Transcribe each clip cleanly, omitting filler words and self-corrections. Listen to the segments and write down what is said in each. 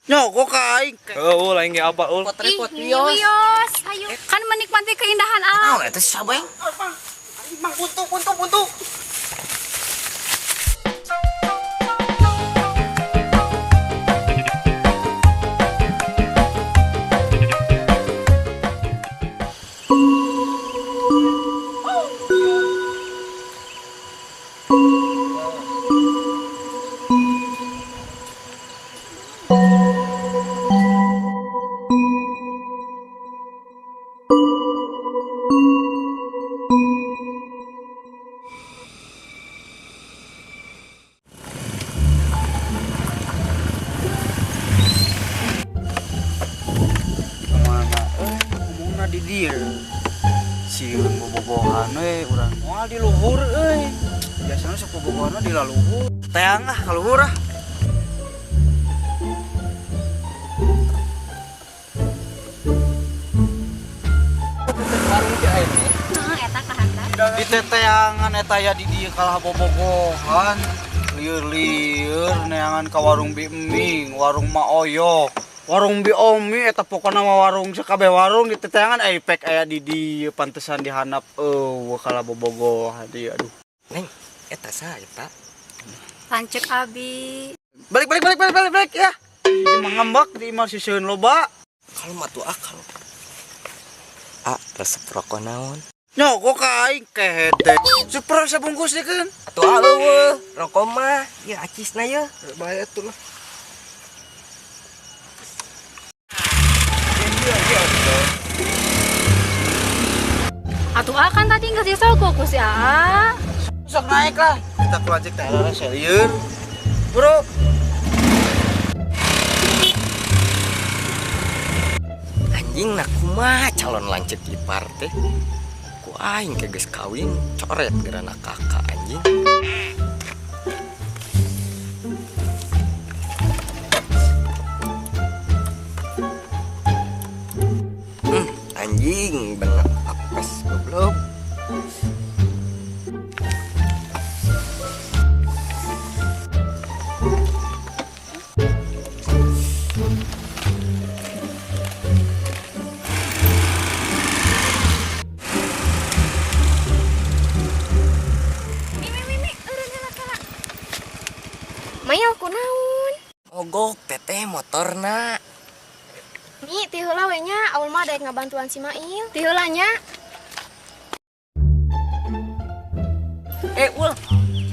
Nyogok aing. Oh, lain ge apa ul? Repot-repot Wios, hayu kan menikmati keindahan alam. Eta si Sabeng. Bang buntu. Ngomongna di dieu. Sieun bobogohan we urang moal di luhur euy. Biasana sok bobogohan di laluhur. Teang ah ka luhur ah. Warung teh aya nih. Eta kahandap. Di teteangan eta ya di dieu kalah bobogohan. Lieur-lieur neangan ka warung Biming, warung Maoyo. Warung Biomi eta pokona mah warung sakabeh warung di teteangan pek aya di dieu pantesan dihanap kalah bobogohan ieu aduh. Neng, eta sa eta. Lancek abi. Balik ya. Di mangambak di imah sisieun loba. Kalau matu akal. Resep rokok naon? Nyogok aing kehete. Super sabungkus dikeun. Atuh eueuh, rokok mah ya acisna ye. Bahaya tuh lah. Atuh akan tadi nggak disogok ku si Aa. Sok naik lah. Kita kelanjek teh serieur. Bro. Anjing nak kumaha calon lancet ipar teh. Ku aing ke geus kawin coret gerana kakak anjing. Anjing bener apes goblok. Mimi, eureun heula kala. Mayal kunaon? Mogok teteh motorna. Mi, ti heula we nya, aul mah daek ngabantuan si Mail. Ti heula nya. Ul,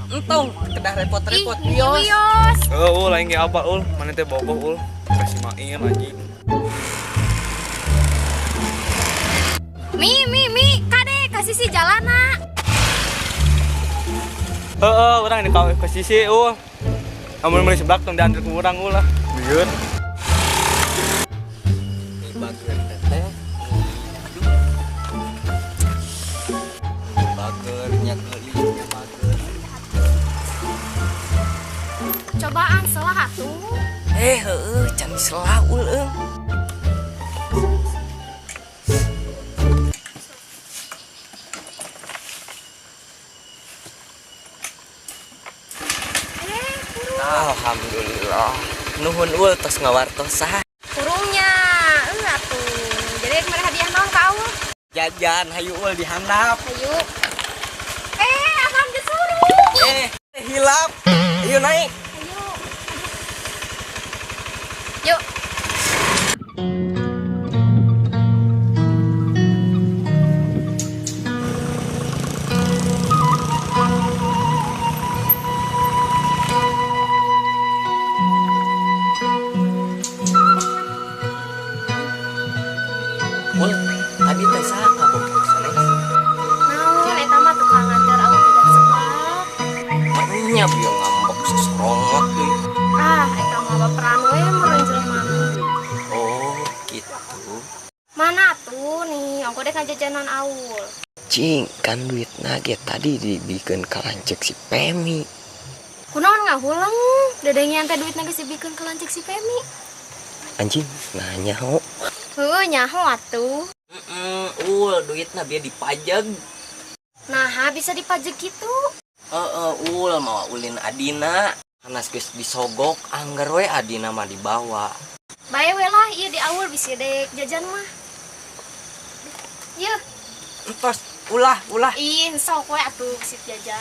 entong kedah repot-repot Wios. Oh, lain ge apa ul? Mana teh bogoh ul? Kasih main anjing. Mi, kade kasih si jalana. Urang di ka sisi ul. Amun meuli seblak tong diantar ku urang ul lah. Bieur. bageun teteh. Bageurnya geulinya bageur. Cobaan salah atuh. Heueuh can selaul eung. Alhamdulillah. Nuhun ul tos ngawartos saha. Kurungnya, atuh. Jadi kemarin hadiah naon ka aul? Jajan hayu ul dihandap. Ayo. Akan disuruh. Hilap. Ayo naik. Ayo. Yuk. Ul, tadi teh saha kabogor sanes? Naon eta mah tukang nganter aul tidak seblak. Nya bieu ngambek sesorongot deui. Eta mah baperan we meureun jelema. Oh, gitu. Mana tuh nih, aku dek ngajajanan aul. Cing, kan duitna ge tadi dibikeun ka lancek si Pemi. Kunaon ngahulang? Dedengnya teh duitna geus dibikeun ka lancik si Pemi. Anjing, nanya ho. Heuh, nyaho atuh. Ul, duitna biar dipajag. Nah, bisa dipajak gitu. Ul mau ulin adina. Anas geus disogok, anggar we adina mah dibawa. Bae we lah, iya di awal bisa dek jajan mah. Iya, Entos ulah. iya sok we atuh sit jajan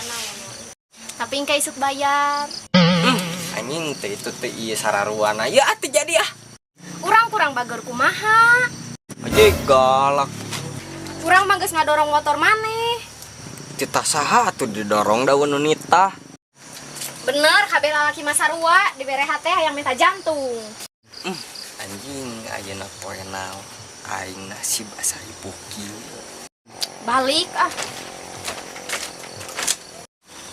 tapi engke isuk bayar. Anjing teh itu teh ieu sararuana. Ya atuh jadi ah. Urang kurang bager kumaha. Aja galak. Urang mah geus ngadorong motor maneh. Kita saha atuh didorong daun nunita. Bener, kabeh lalaki mah sarua dibere hate hayang minta jantung. Anjing ayeuna poe naon. Aing nasib asa ipuki. Balik ah.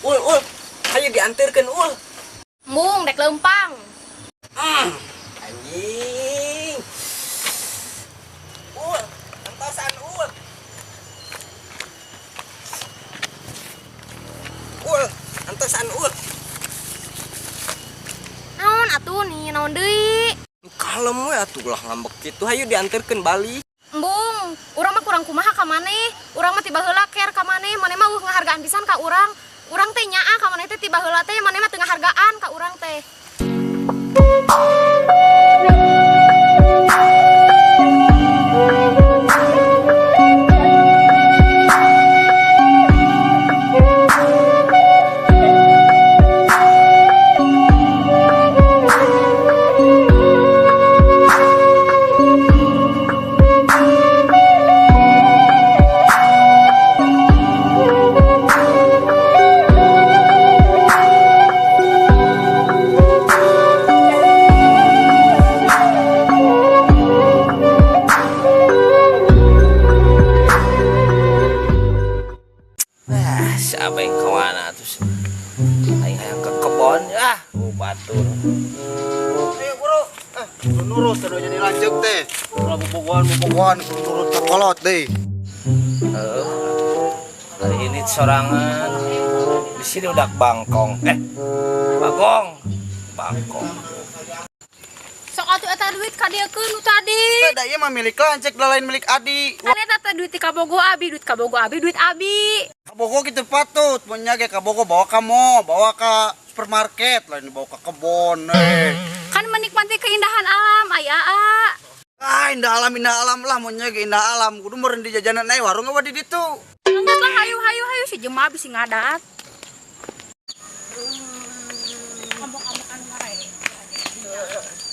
Ul, hayu diantarkeun ul. Mung dek lempang. Anjing. Ul, entosan ul. Ul, entosan ul. Naon atuh nih, naon deui? Kalem we atuh ulah ngambek kitu. Hayu diantarkeun balik. Embung, urang mah kurang kumaha ka maneh. Urang mah tiba heula ker ka maneh, maneh mah ngahargaan pisan ka urang. Urang teh nyaa ka maneh teh tiba heula teh maneh mah teu ngahargaan ka urang teh. Siapa yang kemana terus aing hayang ke kebon ya batur. Ayo bro, nurut terus jadi lanjut teh. Kalau bobogohan turut terkolot deh. Hari ini sorangan di sini udah bangkong bangkong. Sok atuh eta duit ka dieukeun nu tadi. Da ieu mah milik lancek da lain milik Adi. Kan eta teh duit ti kabogo abi, duit abi. Kabogo gitu patut, mun nyage kabogo bawa ka mall, bawa ka supermarket, lain dibawa ka kebon. Kan menikmati keindahan alam, aya. Indah alam lah, mun nyage indah alam. Kudu meureun di jajanan warung apa di ditu. Enggak lah, hayu si jemaah bisi ngadat.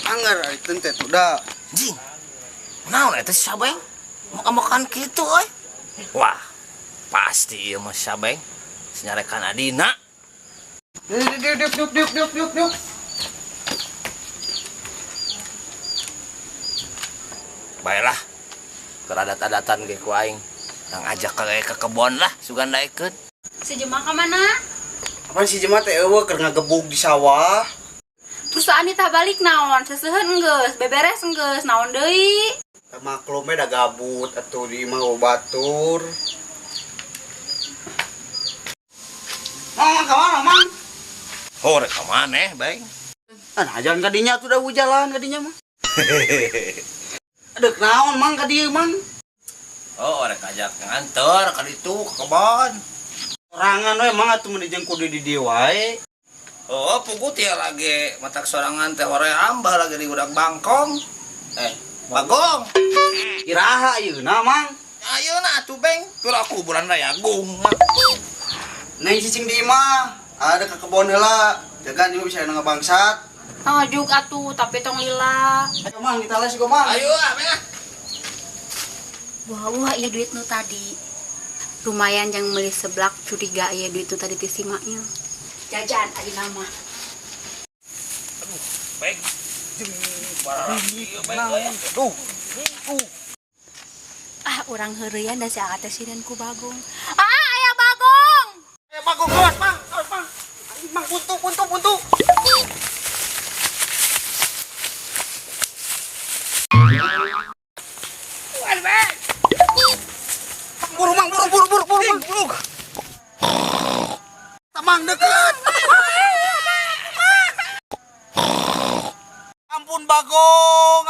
Anggar itu teh udah. Jing, naon eta si Sabeng? Makan kitu euy. Wah, pasti ieu mah Sabeng senyarekan adina. Diuk. Baiklah, keradat-adatan ge ku aing. Yang ajak ke kebon lah, sugan daekeun. Si jemaah ka mana? Apaan si jemaah teh eueuh keur ngagebug di sawah. Terus Anita balik naon? Seseuheun enggeus, beberes enggeus, naon deui? Maklumnya da gabut atuh di imah batur. Mang, kemana, Mang? Oh, rek ka maneh, Beng? Jalan kadinya tuh udah jalan kadinya mah. Aduh, naon Mang kadieu, Mang? Oh, rek ajak nganter ka ditu ke kebon. Sorangan we Mang atuh mun dijengku di dieu wae. Oh, pugut ya lagi matak sorangan teh hore ambah lagi di udak bangkong. Bagong. Iraha ayeuna, Mang. Ayeuna atuh Beng, tur aku bulan raya agung. Neng cicing di imah, ada ke kebon heula. Jagan ieu bisa ngabangsat. Juk atuh, tapi tong lila. Ayo Mang, kita les go Mang. Ayo Beng. Wah, iya duit nu tadi. Lumayan yang beli seblak curiga ya duit nu tadi ti si Mail. Jajan adi nama. Beng. Orang heureuyan da si Akate sidan ku Bagong. Aya Bagong. Bagong kawas, Mang. Mang buntu. Buru, Mang. Tamang deket. Ampun Bagong.